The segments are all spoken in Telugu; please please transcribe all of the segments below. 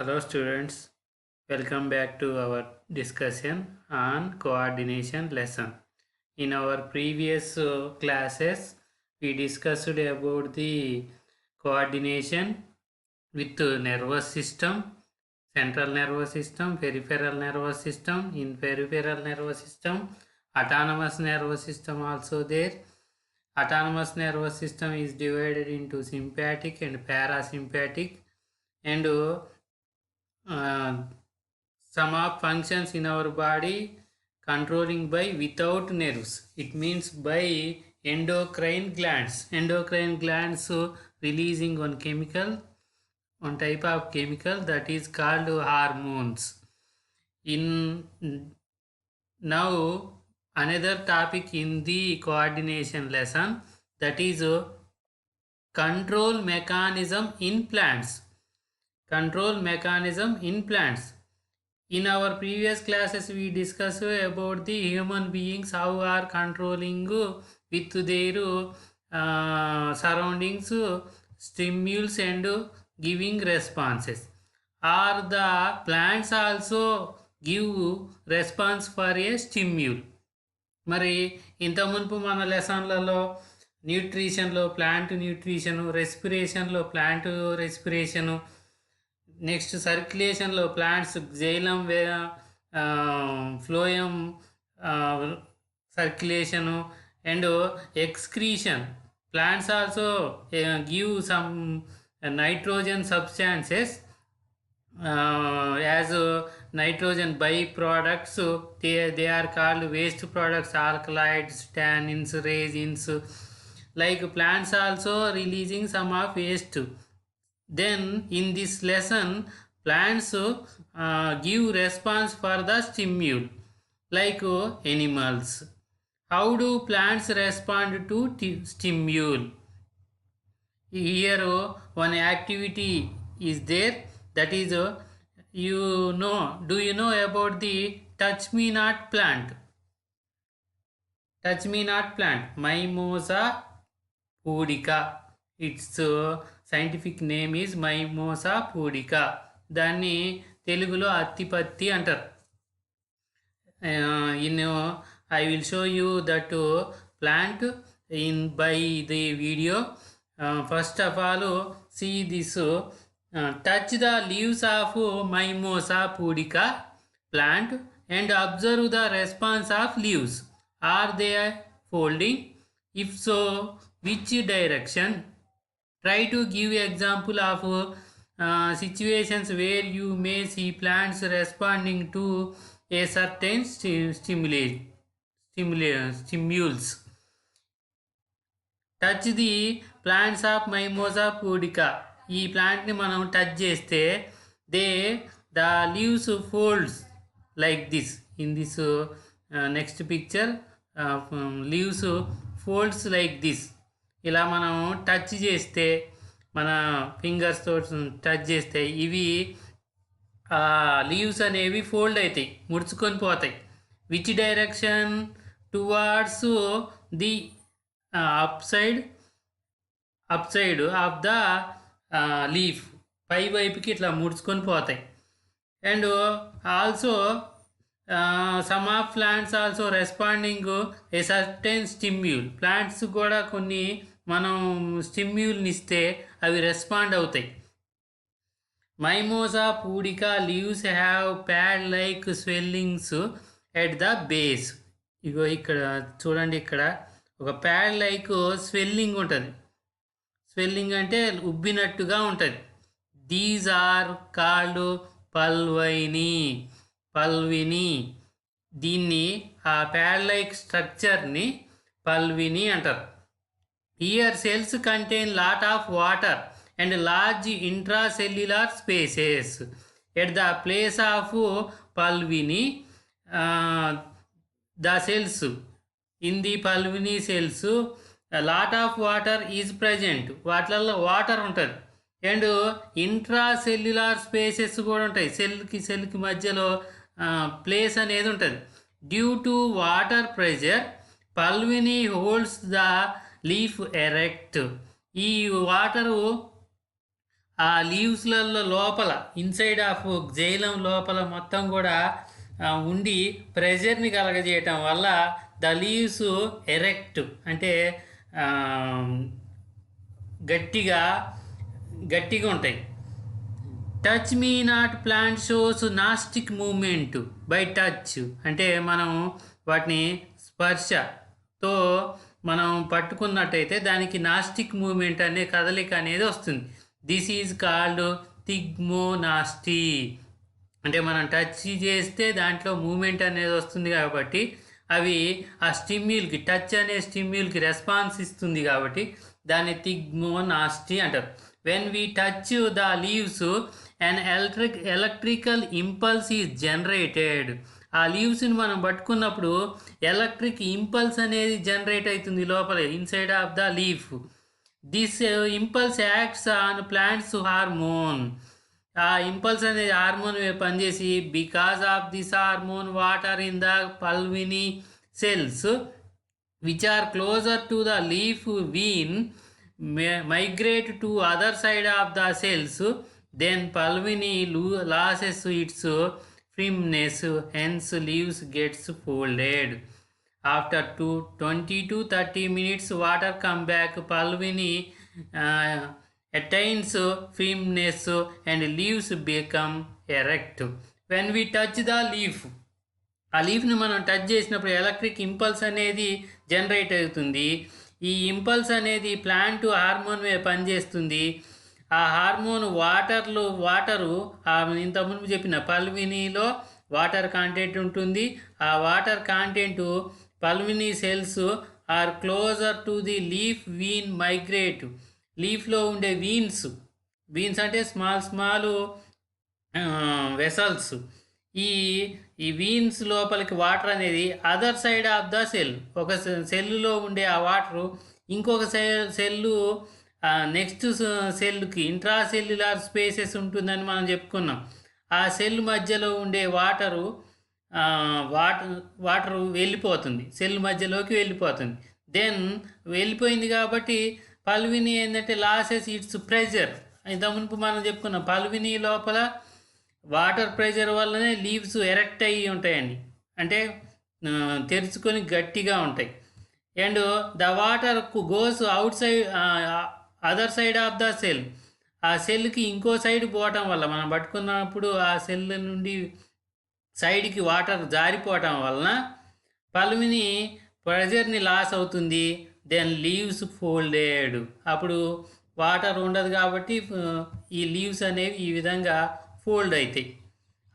Hello students, welcome back to our discussion on coordination lesson. In our previous classes, we discussed about the coordination with nervous system, central nervous system, peripheral nervous system, in peripheral nervous system, autonomous nervous system also there. Autonomous nervous system is divided into sympathetic and parasympathetic, and uh, some of functions in our body controlling by without nerves. It means by endocrine glands releasing one type of chemical that is called hormones. In now another topic in the coordination lesson, that is control mechanism in plants. Control mechanism in plants. In our previous classes, we discussed about the human beings how are controlling with their surroundings, stimulus and giving responses. Are the plants also give response for a stimulus? మరి ఇంత మునుపు మన లెసన్లలో న్యూట్రిషన్లో ప్లాంట్ న్యూట్రిషను, రెస్పిరేషన్లో ప్లాంట్ రెస్పిరేషను, నెక్స్ట్ సర్క్యులేషన్లో plants xylem phloem circulation and excretion. Plants also give some nitrogen substances as nitrogen byproducts. They are called waste products, alkaloids, tannins, resins. Like plants also releasing some of waste. Then in this lesson, plants give response for the stimuli like animals. How do plants respond to stimuli? Here one activity is there, that is do you know about the touch me not plant? Touch me not plant, Mimosa pudica. Its scientific name is Mimosa pudica. దాన్ని తెలుగులో అత్తిపత్తి అంటారు. In I will show you that plant in by the video. First of all see this. Touch the leaves of Mimosa pudica plant and observe the response of leaves. Are they folding? If so, which direction? Try to give example of situations where you may see plants responding to a certain stimulus. Touch the plants of Mimosa pudica. ఈ ప్లాంట్ని మనం టచ్ చేస్తే the leaves folds like this. In this next picture leaves folds like this. ఇలా మనం టచ్ చేస్తే, మన ఫింగర్స్తో టచ్ చేస్తే ఇవి లీవ్స్ అనేవి ఫోల్డ్ అవుతాయి, ముడుచుకొని పోతాయి. Which direction? Towards the up side of the leaf. పై వైపుకి ఇట్లా ముడుచుకొని పోతాయి. And also some of plants also responding a certain stimuli. ప్లాంట్స్ కూడా కొన్ని మనం స్టిమ్యూల్ని ఇస్తే అవి రెస్పాండ్ అవుతాయి. Mimosa pudica leaves have pad like swellings at the base. ఇగో ఇక్కడ చూడండి, ఇక్కడ ఒక ప్యాడ్ లైక్ స్వెల్లింగ్ ఉంటుంది. స్వెల్లింగ్ అంటే ఉబ్బినట్టుగా ఉంటుంది. These are called pulvini. దీన్ని ఆ ప్యాడ్ లైక్ స్ట్రక్చర్ని పల్విని అంటారు. Here cells contain lot of water and large intracellular spaces. At the place of pulvini, the cells, in the pulvini cells, a lot of water is present. వాటిలలో వాటర్ ఉంటుంది. అండ్ ఇంట్రాసెల్యులార్ స్పేసెస్ కూడా ఉంటాయి. సెల్కి మధ్యలో ప్లేస్ అనేది ఉంటుంది. Due to water pressure, pulvini holds the leaf erect. ఈ వాటరు ఆ లీవ్స్లలో లోపల ఇన్సైడ్ ఆఫ్ జైలం లోపల మొత్తం కూడా ఉండి ప్రెజర్ని కలగజేయటం వల్ల ద లీవ్స్ ఎరెక్ట్ అంటే గట్టిగా గట్టిగా ఉంటాయి. Touch me not plant shows nastic movement by touch అంటే మనం వాటిని స్పర్శతో మనం పట్టుకున్నట్టయితే దానికి నాస్టిక్ మూమెంట్ అనే కదలిక అనేది వస్తుంది. దిస్ ఈజ్ కాల్డ్ థిగ్మోనాస్టీ అంటే మనం టచ్ చేస్తే దాంట్లో మూమెంట్ అనేది వస్తుంది కాబట్టి అవి ఆ స్టిమ్యూల్కి టచ్ అనే స్టిమ్యూల్కి రెస్పాన్స్ ఇస్తుంది కాబట్టి దాన్ని థిగ్మోనాస్టీ అంటారు. When we touch the leaves an electrical impulse is generated. ఆ లీవ్స్ని మనం పట్టుకున్నప్పుడు ఎలక్ట్రిక్ ఇంపల్స్ అనేది జనరేట్ అవుతుంది లోపల inside of the leaf. This impulse acts on plants hormone. ఆ ఇంపల్స్ అనేది హార్మోన్ పనిచేసి because of this hormone water in the pulvini cells which are closer to the leaf vein migrate to other side of the cells. Then pulvini loses its firmness, hence leaves gets folded. After 20 to 30 minutes, water come back. Pulvini attains firmness and leaves become erect. When we touch the leaf, ఆ లీఫ్ని మనం టచ్ చేసినప్పుడు ఎలక్ట్రిక్ ఇంపల్స్ అనేది జనరేట్ అవుతుంది. ఈ ఇంపల్స్ అనేది ప్లాంట్ హార్మోన్ మీద పనిచేస్తుంది. ఆ హార్మోన్ వాటరు ఇంత ముందు చెప్పిన పల్వినీలో వాటర్ కాంటెంట్ ఉంటుంది. ఆ water content pulvini cells are closer to the leaf vein migrate. లీఫ్లో ఉండే వీన్స్ అంటే స్మాల్ వెసల్స్. ఈ వీన్స్ లోపలికి వాటర్ అనేది other side of the cell, ఒక సెల్లులో ఉండే ఆ వాటరు ఇంకొక సెల్లు నెక్స్ట్ సెల్కి ఇంట్రాసెల్యులార్ స్పేసెస్ ఉంటుందని మనం చెప్పుకున్నాం. ఆ సెల్ మధ్యలో ఉండే వాటరు వెళ్ళిపోతుంది, సెల్ మధ్యలోకి వెళ్ళిపోతుంది. దెన్ వెళ్ళిపోయింది కాబట్టి పల్విని ఏంటంటే లాసెస్ ఇట్స్ ప్రెజర్. ఇంత మునుపు మనం చెప్పుకున్నాం పల్విని లోపల వాటర్ ప్రెజర్ వల్లనే లీవ్స్ ఎరెక్ట్ అయ్యి ఉంటాయండి, అంటే తెరుచుకొని గట్టిగా ఉంటాయి. And the water goes out side other side of the cell. ఆ సెల్కి ఇంకో సైడ్ పోవటం వల్ల మనం పట్టుకున్నప్పుడు ఆ సెల్ నుండి సైడ్కి వాటర్ జారిపోవటం వలన పల్విని ప్రెజర్ని లాస్ అవుతుంది. Then leaves folded. అప్పుడు వాటర్ ఉండదు కాబట్టి ఈ లీవ్స్ అనేవి ఈ విధంగా ఫోల్డ్ అవుతాయి.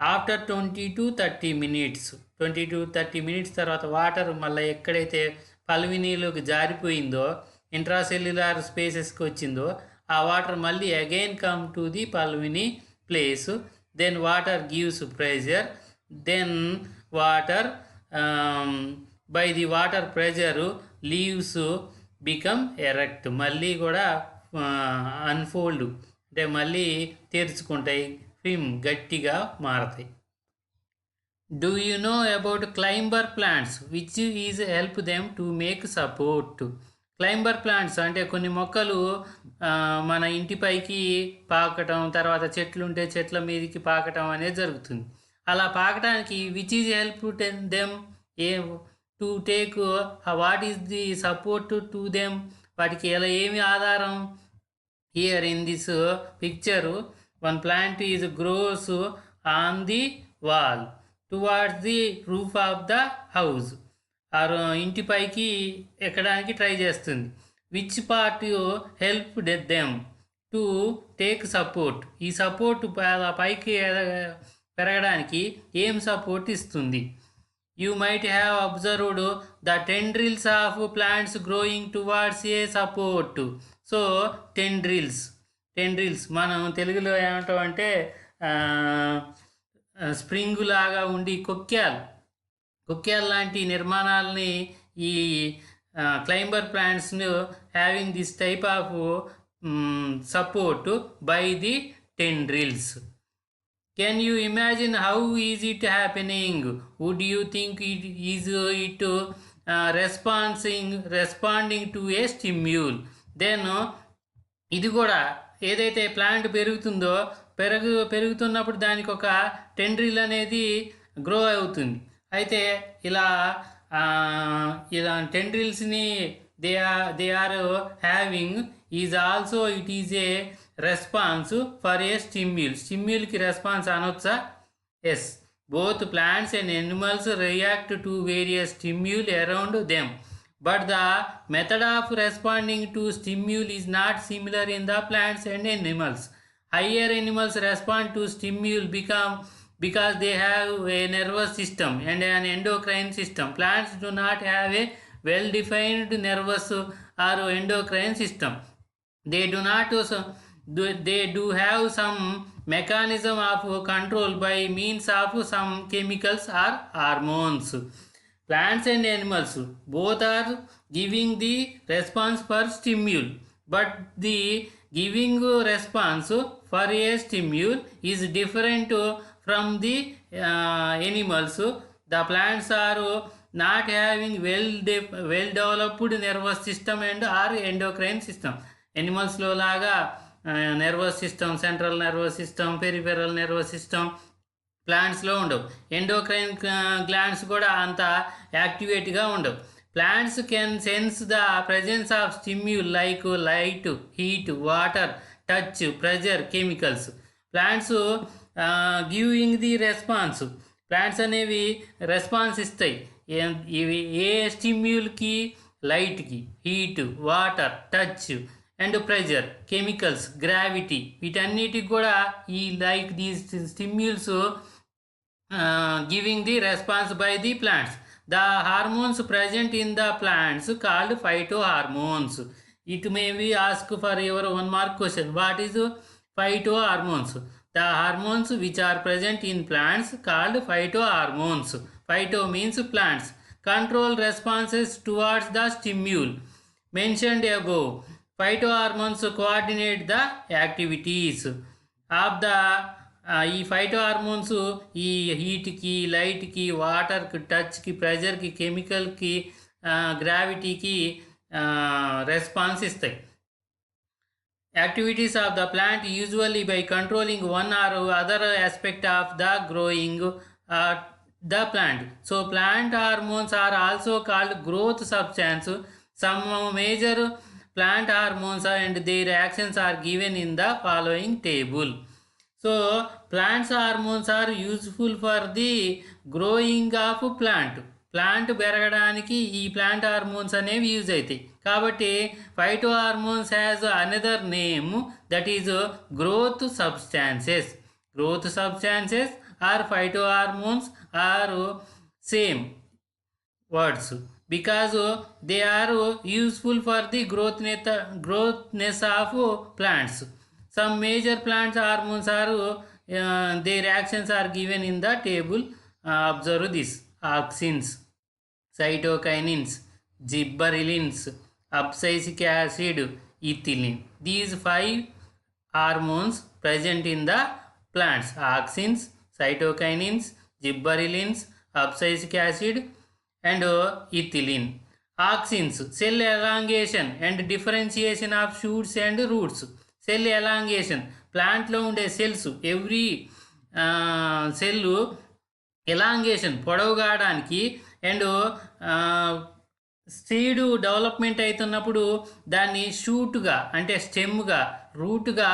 After 20 to 30 minutes 20 to 30 minutes తర్వాత వాటర్ మళ్ళీ ఎక్కడైతే పల్వినీలోకి జారిపోయిందో ఇంట్రాసెల్యులార్ స్పేసెస్కి వచ్చిందో ఆ వాటర్ మళ్ళీ again come to the pulvini place. Then water gives pressure. Then water by the water pressure leaves become erect. మళ్ళీ కూడా అన్ఫోల్డ్ అంటే మళ్ళీ తెరుచుకుంటాయి, గట్టిగా మారతాయి. Do you know about climber plants which is help them to make support. Climber plants అంటే కొన్ని మొక్కలు మన ఇంటిపైకి పాకటం, తర్వాత చెట్లు ఉంటే చెట్ల మీదకి పాకటం అనేది జరుగుతుంది. అలా పాకటానికి which is help them to take what is the support to them, వాటికి ఎలా ఏమి ఆధారం. Here in this picture one plant is grows on the wall towards the roof of the house. ఇంటిపైకి ఎక్కడానికి ట్రై చేస్తుంది. Which part help them to take support. ఈ సపోర్ట్ పైకి పెరగడానికి ఏం సపోర్ట్ ఇస్తుంది. You might have observed the tendrils of plants growing towards a support. So tendrils మనం తెలుగులో ఏమంటాం అంటే స్ప్రింగ్ లాగా ఉండి కొక్యాల్ లాంటి నిర్మాణాలని ఈ క్లైంబర్ ప్లాంట్స్ను having this type of support by the tendrils. Can you imagine how is it happening? Would you think it responding to a stimuli? Then ఇది కూడా ఏదైతే ప్లాంట్ పెరుగుతుందో పెరుగుతున్నప్పుడు దానికి ఒక టెండ్రిల్ అనేది గ్రో అవుతుంది. అయితే ఇలా టెండ్రిల్స్ని they are having is also it is a response for a స్టిమ్యూల్కి రెస్పాన్స్ అనొచ్చా? Yes. Both plants and animals react to various stimuli around them, but the method of responding to stimuli is not similar in the plants and animals. Higher animals respond to stimuli because they have a nervous system and an endocrine system. Plants do not have a well-defined nervous or endocrine system. They do have some mechanism of control by means of some chemicals or hormones. Plants and animals both are giving the response for stimuli, but the giving response for a stimuli is different from the animals. The plants are not having well developed nervous system and or endocrine system. ఎనిమల్స్లో లాగా nervous system, central nervous system, peripheral nervous system ప్లాంట్స్లో ఉండవు. ఎండోక్రైన్ గ్లాండ్స్ కూడా అంత యాక్టివేట్గా ఉండవు. Plants can sense the presence of stimuli like light, heat, water, touch, pressure, chemicals. Plants giving the response. Plants అనేవి రెస్పాన్స్ ఇస్తాయి. ఇవి ఏ స్టిమ్యూల్కి? లైట్కి, heat, water, touch and pressure, chemicals, gravity, వీటన్నిటికి కూడా ఈ like these stimuli giving the response by the plants. The hormones present in the plants called phyto hormones. It may be ask for your 1 mark question. What is phyto hormones? The hormones which are present in plants called phyto hormones. Phyto means plants. Control responses towards the stimuli mentioned above. Phytohormones coordinate the activities of the ఈ ఫైటో హార్మోన్స్ ఈ హీట్కి, లైట్కి, వాటర్కి, టచ్కి, ప్రెజర్కి, కెమికల్కి, గ్రావిటీకి రెస్పాన్స్ ఇస్తాయి. Activities of the plant usually by controlling one or other aspect of the growing the plant. So plant hormones are also called growth substance. Some major plant hormones and their actions are given in the following table. So plants hormones are useful for the growing of plant. Plant పెరగడానికి ఈ ప్లాంట్ హార్మోన్స్ అనేవి యూజ్ అవుతాయి. కాబట్టి phyto hormones has another name, that is growth substances. Growth substances are phyto hormones are same words because they are useful for the growthness of plants. Some major plant hormones are their actions are given in the table. Observe this: auxins, cytokinins, gibberellins, abscisic acid, ethylene. These 5 hormones present in the plants: auxins, cytokinins, gibberellins, abscisic acid and ethylene. Auxins, cell elongation and differentiation of shoots and roots. Cell elongation, plant lo unde cells, every cell elongation పొడవుగాడానికి అండ్ సీడ్ డెవలప్మెంట్ అవుతున్నప్పుడు దాన్ని షూట్గా అంటే స్టెమ్గా, రూట్గా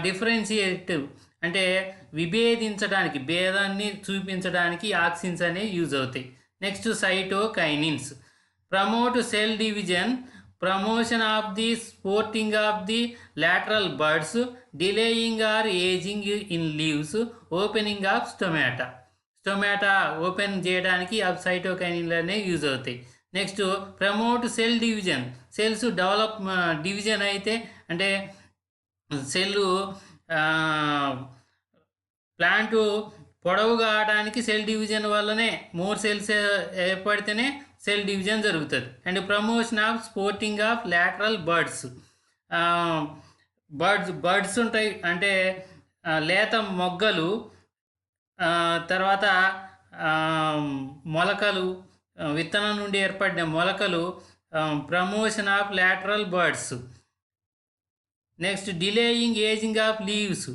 డిఫరెన్షియేట్ అంటే విభేదించడానికి, భేదాన్ని చూపించడానికి ఆక్సిన్స్ అనేవి యూజ్ అవుతాయి. Next cytokinins promote cell division, promotion of the sprouting of the lateral buds, delaying or ageing in leaves, opening of stomata open చేయడానికి ఆ సైటోకైనిన్లు అనేవి యూజ్ అవుతాయి. Next promote cell division, cells division అయితే అంటే సెల్లు ప్లాంట్ పొడవు కావడానికి సెల్ డివిజన్ వల్లనే మోర్ సెల్స్ ఏర్పడితేనే సెల్ డివిజన్ జరుగుతుంది. And promotion of sprouting of lateral buds ఉంటాయి అంటే లేత మొగ్గలు, తర్వాత మొలకలు, విత్తనం నుండి ఏర్పడిన మొలకలు, promotion of lateral birds. Next delaying ageing of leaves.